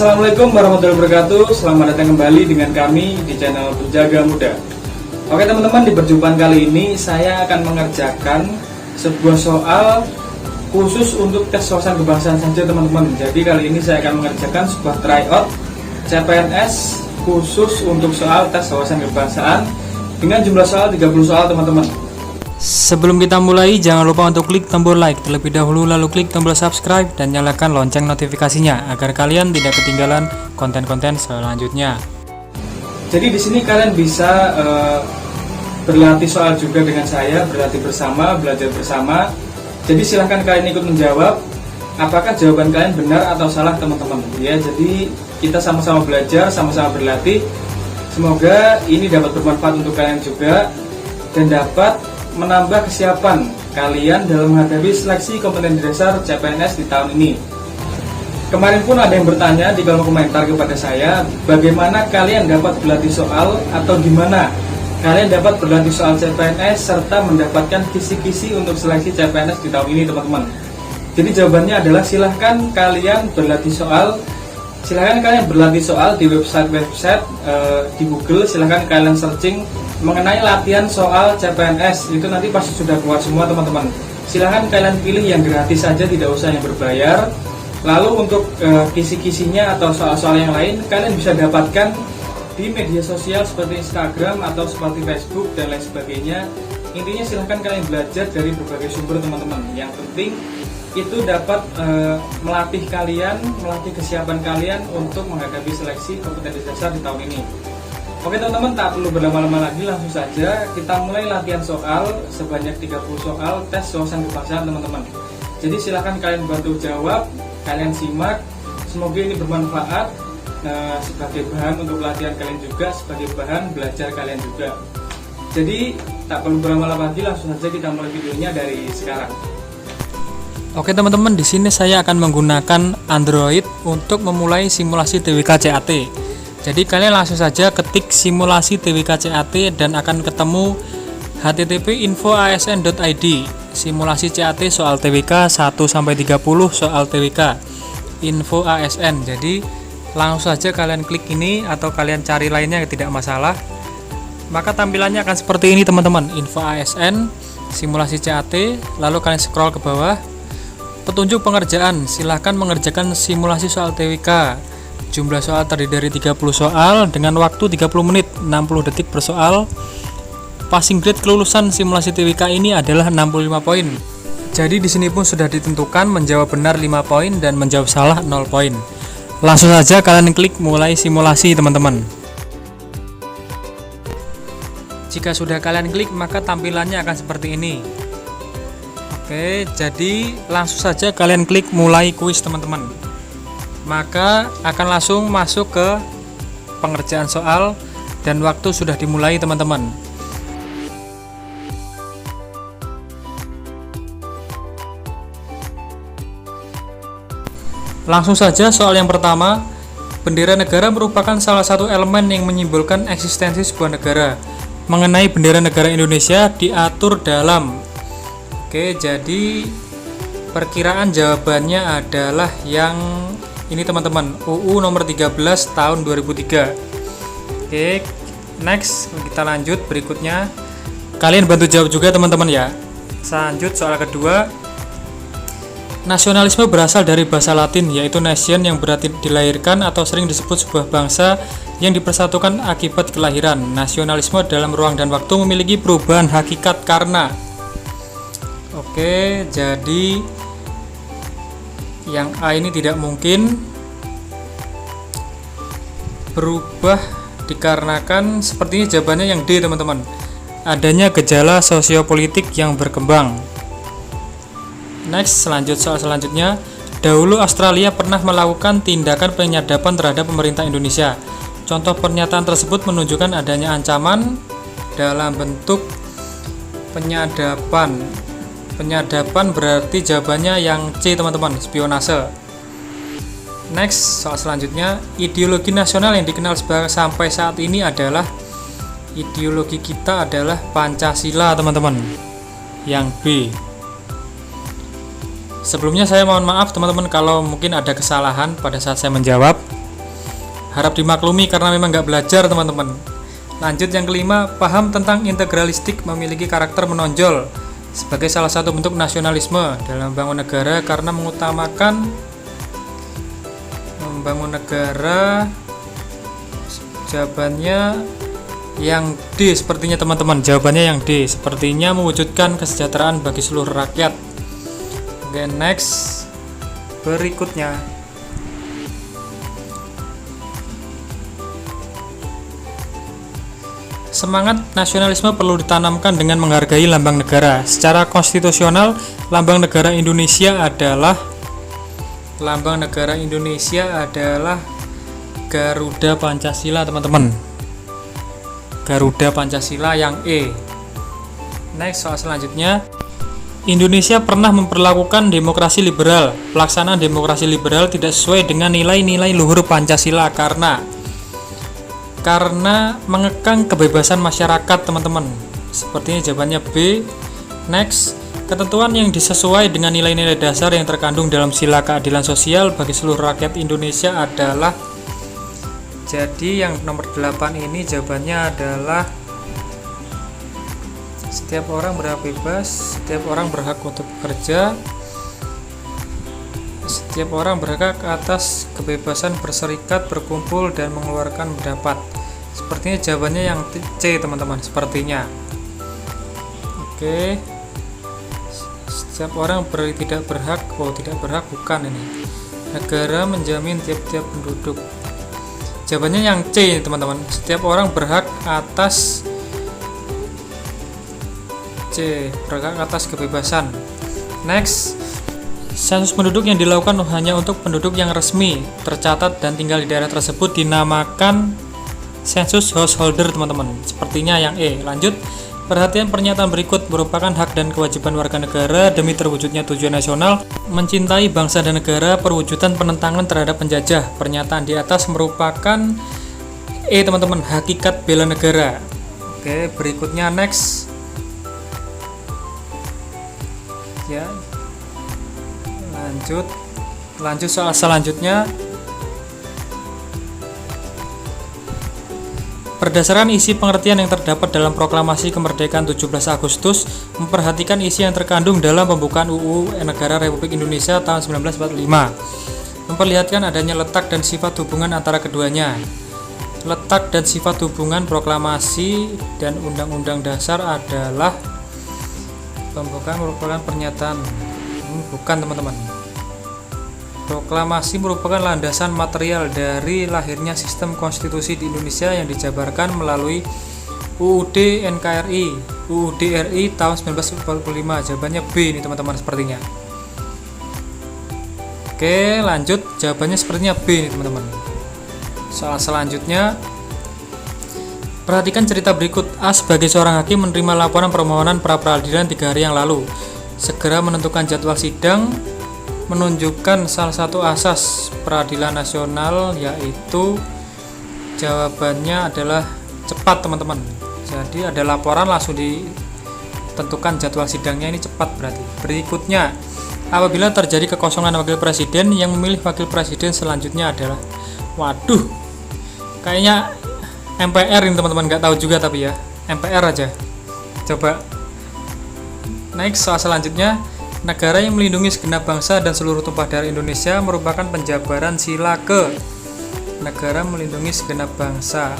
Assalamualaikum warahmatullahi wabarakatuh. Selamat datang kembali dengan kami di channel Penjaga Muda. Oke teman-teman, di perjumpaan kali ini saya akan mengerjakan sebuah soal khusus untuk tes wawasan kebangsaan saja teman-teman. Jadi kali ini saya akan mengerjakan sebuah tryout CPNS khusus untuk soal tes wawasan kebangsaan dengan jumlah soal 30 soal teman-teman. Sebelum kita mulai, jangan lupa untuk klik tombol like terlebih dahulu, lalu klik tombol subscribe dan nyalakan lonceng notifikasinya agar kalian tidak ketinggalan konten-konten selanjutnya. Jadi di sini kalian bisa berlatih soal juga dengan saya, berlatih bersama, belajar bersama. Jadi silahkan kalian ikut menjawab apakah jawaban kalian benar atau salah teman-teman. Ya, jadi kita sama-sama belajar, sama-sama berlatih. Semoga ini dapat bermanfaat untuk kalian juga dan dapat menambah kesiapan kalian dalam menghadapi seleksi kompetensi dasar CPNS di tahun ini. Kemarin pun ada yang bertanya di kolom komentar kepada saya, bagaimana kalian dapat berlatih soal atau gimana kalian dapat berlatih soal CPNS serta mendapatkan kisi-kisi untuk seleksi CPNS di tahun ini teman-teman. Jadi jawabannya adalah silahkan kalian berlatih soal. Silahkan kalian berlatih soal di website di Google. Silahkan kalian searching mengenai latihan soal CPNS, itu nanti pasti sudah keluar semua teman-teman. Silahkan kalian pilih yang gratis saja, tidak usah yang berbayar. Lalu untuk kisi-kisinya atau soal-soal yang lain kalian bisa dapatkan di media sosial seperti Instagram atau seperti Facebook dan lain sebagainya. Intinya silahkan kalian belajar dari berbagai sumber teman-teman. Yang penting itu dapat melatih kalian, melatih kesiapan kalian untuk menghadapi seleksi kompetensi dasar di tahun ini. Oke teman-teman, tak perlu berlama-lama lagi, langsung saja kita mulai latihan soal sebanyak 30 soal tes wawasan kebangsaan teman-teman. Jadi silahkan kalian bantu jawab, kalian simak, semoga ini bermanfaat sebagai bahan untuk latihan kalian juga, sebagai bahan belajar kalian juga. Jadi tak perlu berlama-lama lagi, langsung saja kita mulai videonya dari sekarang. Oke teman-teman, di sini saya akan menggunakan Android untuk memulai simulasi TWK CAT. Jadi kalian langsung saja ketik simulasi TWK CAT dan akan ketemu http://info.asn.id simulasi CAT soal TWK 1-30 soal TWK info ASN. Jadi langsung saja kalian klik ini atau kalian cari lainnya, tidak masalah. Maka tampilannya akan seperti ini teman-teman, info ASN simulasi CAT, lalu kalian scroll ke bawah. Petunjuk pengerjaan, silahkan mengerjakan simulasi soal TWK. Jumlah soal terdiri dari 30 soal dengan waktu 30 menit, 60 detik per soal. Passing grade kelulusan simulasi TWK ini adalah 65 poin. Jadi di sini pun sudah ditentukan menjawab benar 5 poin dan menjawab salah 0 poin. Langsung saja kalian klik mulai simulasi teman-teman. Jika sudah kalian klik, maka tampilannya akan seperti ini. Oke, jadi langsung saja kalian klik mulai kuis teman-teman. Maka akan langsung masuk ke pengerjaan soal dan waktu sudah dimulai teman-teman. Langsung saja soal yang pertama, bendera negara merupakan salah satu elemen yang menyimbolkan eksistensi sebuah negara. Mengenai bendera negara Indonesia diatur dalam. Oke, jadi perkiraan jawabannya adalah yang ini teman-teman, UU nomor 13 tahun 2003. Oke, next kita lanjut berikutnya. Kalian bantu jawab juga teman-teman ya. Lanjut soal kedua. Nasionalisme berasal dari bahasa Latin yaitu nation yang berarti dilahirkan atau sering disebut sebuah bangsa yang dipersatukan akibat kelahiran. Nasionalisme dalam ruang dan waktu memiliki perubahan hakikat karena. Oke, jadi yang A ini tidak mungkin berubah dikarenakan sepertinya jawabannya yang D teman-teman, adanya gejala sosiopolitik yang berkembang. Next, soal selanjutnya. Dahulu Australia pernah melakukan tindakan penyadapan terhadap pemerintah Indonesia. Contoh pernyataan tersebut menunjukkan adanya ancaman dalam bentuk penyadapan. Penyadapan berarti jawabannya yang C teman-teman, spionase. Next, soal selanjutnya. Ideologi nasional yang dikenal sampai saat ini adalah, ideologi kita adalah Pancasila teman-teman, yang B. Sebelumnya saya mohon maaf teman-teman kalau mungkin ada kesalahan pada saat saya menjawab. Harap dimaklumi karena memang nggak belajar teman-teman. Lanjut yang kelima, paham tentang integralistik memiliki karakter menonjol sebagai salah satu bentuk nasionalisme dalam membangun negara karena mengutamakan membangun negara. Jawabannya yang D sepertinya teman-teman. Jawabannya yang D, sepertinya mewujudkan kesejahteraan bagi seluruh rakyat. Oke, next. Berikutnya, semangat nasionalisme perlu ditanamkan dengan menghargai lambang negara. Secara konstitusional, lambang negara Indonesia adalah Garuda Pancasila, teman-teman. Garuda Pancasila yang E. Next, soal selanjutnya. Indonesia pernah memperlakukan demokrasi liberal. Pelaksanaan demokrasi liberal tidak sesuai dengan nilai-nilai luhur Pancasila karena mengekang kebebasan masyarakat, teman-teman. Sepertinya jawabannya B. Next, ketentuan yang disesuai dengan nilai-nilai dasar yang terkandung dalam sila keadilan sosial bagi seluruh rakyat Indonesia adalah, jadi yang nomor 8 ini jawabannya adalah setiap orang berhak bebas, setiap orang berhak untuk bekerja, setiap orang berhak atas kebebasan berserikat, berkumpul, dan mengeluarkan pendapat. Sepertinya jawabannya yang C, teman-teman, sepertinya. Oke. Setiap orang tidak berhak bukan ini. Negara menjamin tiap-tiap penduduk. Jawabannya yang C, teman-teman. Setiap orang berhak atas kebebasan. Next, sensus penduduk yang dilakukan hanya untuk penduduk yang resmi tercatat dan tinggal di daerah tersebut dinamakan sensus householder, teman-teman. Sepertinya yang E. Lanjut, perhatian pernyataan berikut merupakan hak dan kewajiban warga negara demi terwujudnya tujuan nasional, mencintai bangsa dan negara, perwujudan penentangan terhadap penjajah. Pernyataan di atas merupakan E, teman-teman, hakikat bela negara. Oke, berikutnya next. Ya, lanjut soal selanjutnya. Berdasarkan isi pengertian yang terdapat dalam Proklamasi Kemerdekaan 17 Agustus, memperhatikan isi yang terkandung dalam pembukaan UU Negara Republik Indonesia tahun 1945, memperlihatkan adanya letak dan sifat hubungan antara keduanya. Letak dan sifat hubungan proklamasi dan Undang-Undang Dasar adalah pembukaan merupakan pernyataan. Bukan, teman-teman. Proklamasi merupakan landasan material dari lahirnya sistem konstitusi di Indonesia yang dijabarkan melalui UUD NKRI, UUD RI tahun 1945. Jawabannya B ini, teman-teman, sepertinya. Oke, lanjut. Jawabannya sepertinya B ini, teman-teman. Soal selanjutnya, perhatikan cerita berikut. A sebagai seorang hakim menerima laporan permohonan pra peradilan 3 hari yang lalu. Segera menentukan jadwal sidang, menunjukkan salah satu asas peradilan nasional, yaitu jawabannya adalah cepat, teman-teman. Jadi ada laporan langsung ditentukan jadwal sidangnya, ini cepat berarti. Berikutnya, apabila terjadi kekosongan wakil presiden, yang memilih wakil presiden selanjutnya adalah, waduh, kayaknya MPR ini, teman-teman, nggak tahu juga tapi ya, MPR aja. Coba next, soal selanjutnya. Negara yang melindungi segenap bangsa dan seluruh tumpah darah Indonesia merupakan penjabaran sila ke. Negara melindungi segenap bangsa.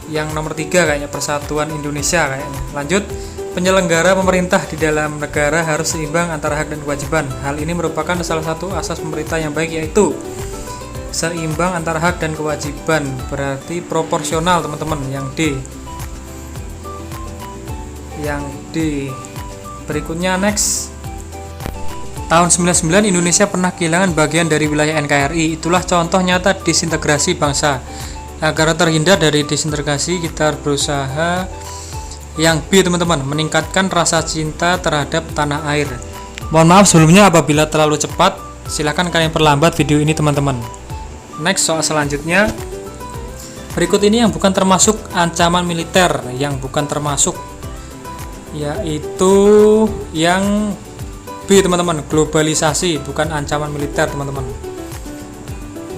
Yang nomor 3 kayaknya Persatuan Indonesia kayaknya. Lanjut, penyelenggara pemerintah di dalam negara harus seimbang antara hak dan kewajiban. Hal ini merupakan salah satu asas pemerintah yang baik, yaitu seimbang antara hak dan kewajiban. Berarti proporsional, teman-teman, yang D. Yang D. Berikutnya next. Tahun 99 Indonesia pernah kehilangan bagian dari wilayah NKRI. Itulah contoh nyata disintegrasi bangsa. Agar terhindar dari disintegrasi, kita berusaha yang B, teman-teman, meningkatkan rasa cinta terhadap tanah air. Mohon maaf sebelumnya apabila terlalu cepat. Silahkan kalian perlambat video ini, teman-teman. Next, soal selanjutnya. Berikut ini yang bukan termasuk ancaman militer, yang bukan termasuk, yaitu yang B, teman-teman, globalisasi, bukan ancaman militer, teman-teman.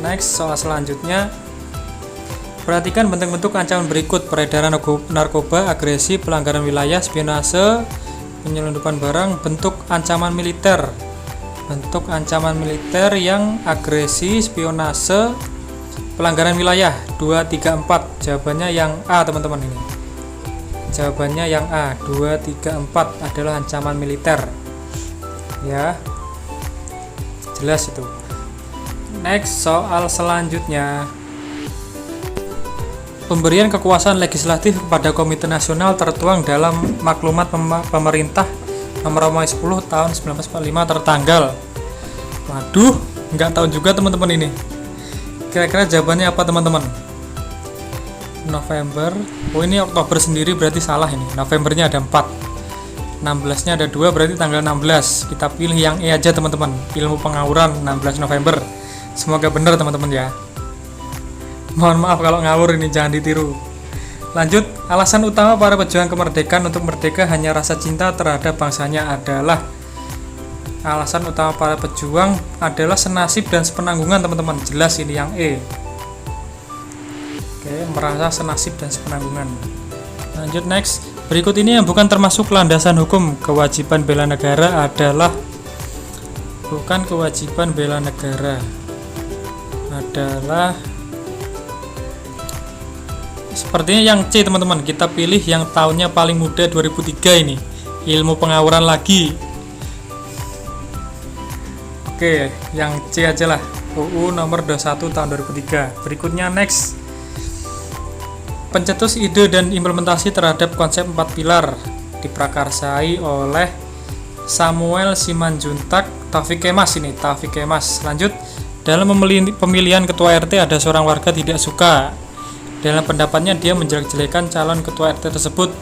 Next, soal selanjutnya. Perhatikan bentuk-bentuk ancaman berikut: peredaran narkoba, agresi, pelanggaran wilayah, spionase, penyelundupan barang. Bentuk ancaman militer. Bentuk ancaman militer yang agresi, spionase, pelanggaran wilayah. 2, 3, 4. Jawabannya yang A, teman-teman ini. Jawabannya yang A. 2, 3, 4 adalah ancaman militer. Ya. Jelas itu. Next, soal selanjutnya. Pemberian kekuasaan legislatif kepada Komite Nasional tertuang dalam Maklumat Pemerintah Nomor 10 Tahun 1945 tertanggal. Waduh, nggak tahu juga teman-teman ini. Kira-kira jawabannya apa teman-teman? November. Oh, ini Oktober sendiri berarti salah ini. Novembernya ada 4. 16-nya ada 2, berarti tanggal 16. Kita pilih yang E aja teman-teman. Ilmu pengawuran 16 November. Semoga benar teman-teman ya. Mohon maaf kalau ngawur ini, jangan ditiru. Lanjut, alasan utama para pejuang kemerdekaan untuk merdeka hanya rasa cinta terhadap bangsanya adalah. Alasan utama para pejuang adalah senasib dan sepenanggungan teman-teman. Jelas ini yang E. Oke, merasa senasib dan sepenanggungan. Lanjut next. Berikut ini yang bukan termasuk landasan hukum. Kewajiban bela negara adalah. Bukan kewajiban bela negara. Adalah. Sepertinya yang C teman-teman. Kita pilih yang tahunnya paling muda 2003 ini. Ilmu pengawuran lagi. Oke, yang C aja lah. UU nomor 21 tahun 2003. Berikutnya next. Pencetus ide dan implementasi terhadap konsep 4 pilar diprakarsai oleh Samuel Simanjuntak, Taufik Kemas ini, Taufik Kemas. Lanjut, dalam pemilihan ketua RT ada seorang warga tidak suka. Dalam pendapatnya dia menjelek-jelekan calon ketua RT tersebut.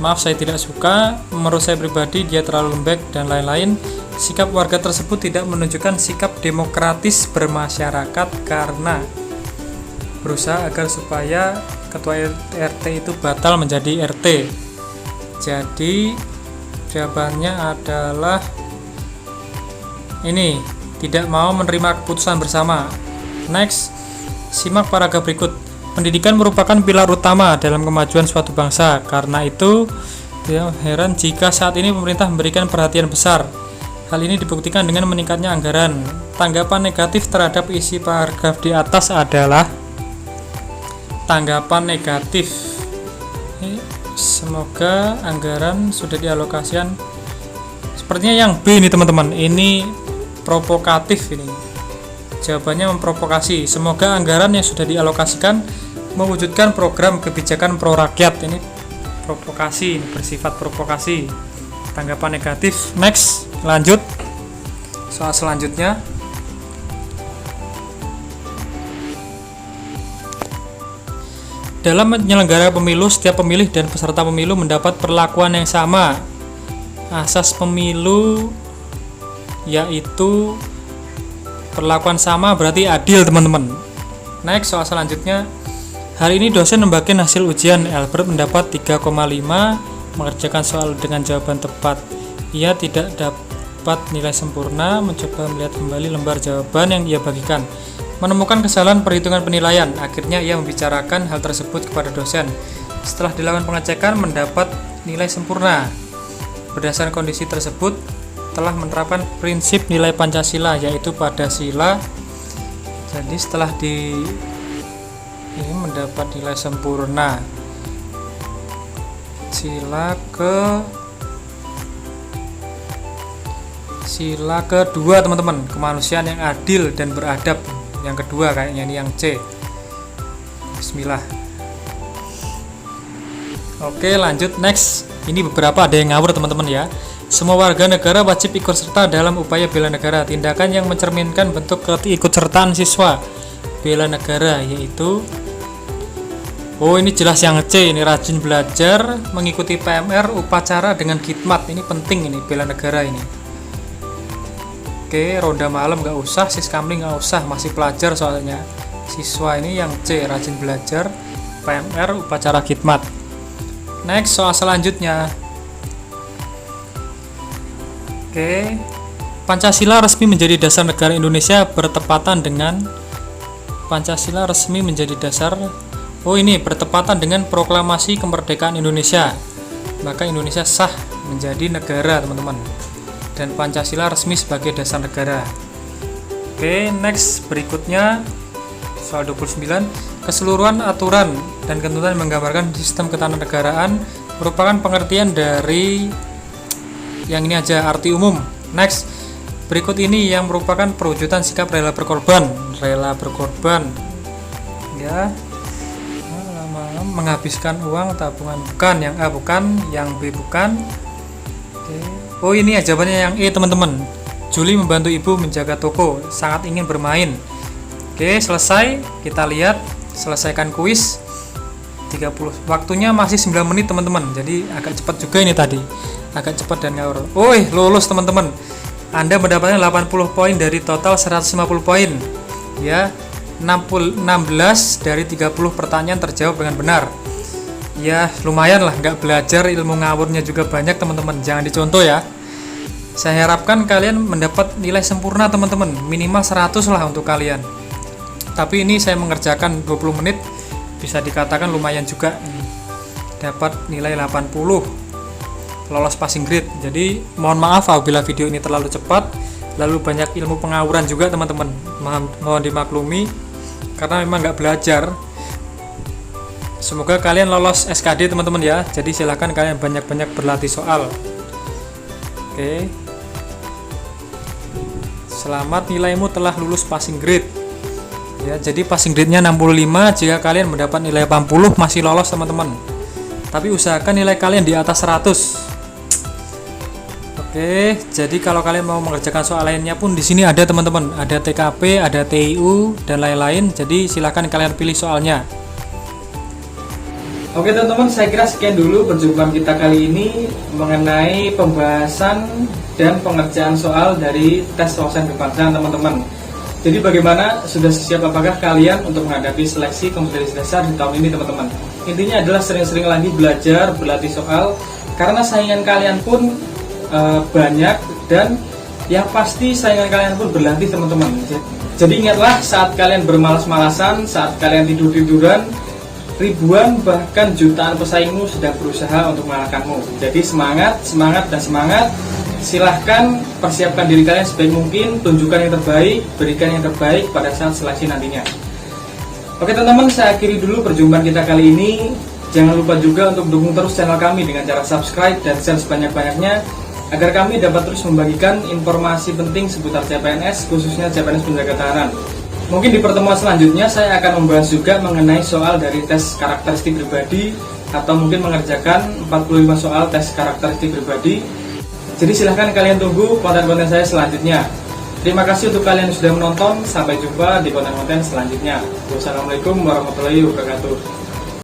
Maaf, saya tidak suka, menurut saya pribadi dia terlalu lembek dan lain-lain. Sikap warga tersebut tidak menunjukkan sikap demokratis bermasyarakat karena berusaha agar supaya ketua RT itu batal menjadi RT. Jadi jawabannya adalah ini, tidak mau menerima keputusan bersama. Next, simak paragraf berikut. Pendidikan merupakan pilar utama dalam kemajuan suatu bangsa. Karena itu, tidak heran jika saat ini pemerintah memberikan perhatian besar. Hal ini dibuktikan dengan meningkatnya anggaran. Tanggapan negatif terhadap isi paragraf di atas adalah tanggapan negatif. Semoga anggaran sudah dialokasikan. Sepertinya yang B ini teman-teman. Ini provokatif ini. Jawabannya memprovokasi. Semoga anggaran yang sudah dialokasikan mewujudkan program kebijakan pro rakyat. Ini provokasi, bersifat provokasi. Tanggapan negatif. Next, lanjut. Soal selanjutnya. Dalam menyelenggara pemilu, setiap pemilih dan peserta pemilu mendapat perlakuan yang sama. Asas pemilu yaitu perlakuan sama berarti adil teman-teman. Next, soal selanjutnya. Hari ini dosen membagikan hasil ujian. Albert mendapat 3,5, mengerjakan soal dengan jawaban tepat. Ia tidak dapat nilai sempurna, mencoba melihat kembali lembar jawaban yang ia bagikan. Menemukan kesalahan perhitungan penilaian. Akhirnya ia membicarakan hal tersebut kepada dosen. Setelah dilakukan pengecekan, mendapat nilai sempurna. Berdasarkan kondisi tersebut, telah menerapkan prinsip nilai Pancasila, yaitu pada sila. Jadi setelah ini mendapat nilai sempurna. Sila kedua teman-teman, kemanusiaan yang adil dan beradab. Yang kedua kayaknya ini yang C. Bismillah. Oke, lanjut next. Ini beberapa ada yang ngawur teman-teman ya. Semua warga negara wajib ikut serta dalam upaya bela negara. Tindakan yang mencerminkan bentuk keikutsertaan siswa bela negara yaitu, oh ini jelas yang C, ini rajin belajar, mengikuti PMR, upacara dengan khidmat. Ini penting ini, bela negara ini. Oke, ronda malam gak usah, siskamling gak usah, masih pelajar soalnya. Siswa ini yang C, rajin belajar, PMR, upacara khidmat. Next, soal selanjutnya. Oke, Pancasila resmi menjadi dasar negara Indonesia bertepatan dengan Pancasila resmi menjadi dasar Oh, ini bertepatan dengan proklamasi kemerdekaan Indonesia. Maka Indonesia sah menjadi negara, teman-teman. Dan Pancasila resmi sebagai dasar negara. Oke, next berikutnya soal 29. Keseluruhan aturan dan ketentuan yang menggambarkan sistem ketatanegaraan merupakan pengertian dari yang ini aja, arti umum. Next, berikut ini yang merupakan perwujudan sikap rela berkorban. Rela berkorban, ya, menghabiskan uang tabungan, bukan yang A, bukan yang B, bukan. Oke. Oh, ini ya jawabannya yang E, teman-teman. Juli membantu ibu menjaga toko, sangat ingin bermain. Oke, selesai. Kita lihat, selesaikan kuis 30. Waktunya masih 9 menit, teman-teman. Jadi agak cepat juga ini tadi. Agak cepat dan ngawur. Lulus, teman-teman. Anda mendapatkan 80 poin dari total 150 poin. Ya, 16 dari 30 pertanyaan terjawab dengan benar. Ya, lumayan lah, nggak belajar, ilmu ngawurnya juga banyak, teman-teman. Jangan dicontoh ya. Saya harapkan kalian mendapat nilai sempurna, teman-teman. Minimal 100 lah untuk kalian. Tapi ini saya mengerjakan 20 menit, bisa dikatakan lumayan juga. Dapat nilai 80, lolos passing grade. Jadi mohon maaf apabila video ini terlalu cepat, lalu banyak ilmu pengawuran juga, teman-teman. Mohon dimaklumi karena memang nggak belajar. Semoga kalian lolos SKD, teman-teman ya. Jadi silahkan kalian banyak-banyak berlatih soal. Oke. Selamat, nilaimu telah lulus passing grade. Ya, jadi passing grade-nya 65. Jika kalian mendapat nilai 80 masih lolos, teman-teman. Tapi usahakan nilai kalian di atas 100. Oke, jadi kalau kalian mau mengerjakan soal lainnya pun di sini ada, teman-teman. Ada TKP, ada TIU dan lain-lain. Jadi silakan kalian pilih soalnya. Oke teman-teman, saya kira sekian dulu perjumpaan kita kali ini mengenai pembahasan dan pengerjaan soal dari tes wawasan kebangsaan, teman-teman. Jadi bagaimana, sudah siap apakah kalian untuk menghadapi seleksi kompetensi dasar di tahun ini, teman-teman? Intinya adalah sering-sering lagi belajar, berlatih soal, karena saingan kalian pun banyak, dan yang pasti saingan kalian pun berlatih, teman-teman. Jadi ingatlah, saat kalian bermalas-malasan, saat kalian tidur-tiduran, ribuan bahkan jutaan pesaingmu sedang berusaha untuk mengalahkanmu. Jadi semangat, semangat, dan semangat. Silahkan persiapkan diri kalian sebaik mungkin, tunjukkan yang terbaik, berikan yang terbaik pada saat seleksi nantinya. Oke teman-teman, saya akhiri dulu perjumpaan kita kali ini. Jangan lupa juga untuk dukung terus channel kami dengan cara subscribe dan share sebanyak-banyaknya, agar kami dapat terus membagikan informasi penting seputar CPNS, khususnya CPNS penjaga tahanan. Mungkin di pertemuan selanjutnya saya akan membahas juga mengenai soal dari tes karakteristik pribadi, atau mungkin mengerjakan 45 soal tes karakteristik pribadi. Jadi silahkan kalian tunggu konten-konten saya selanjutnya. Terima kasih untuk kalian yang sudah menonton. Sampai jumpa di konten-konten selanjutnya. Wassalamualaikum warahmatullahi wabarakatuh.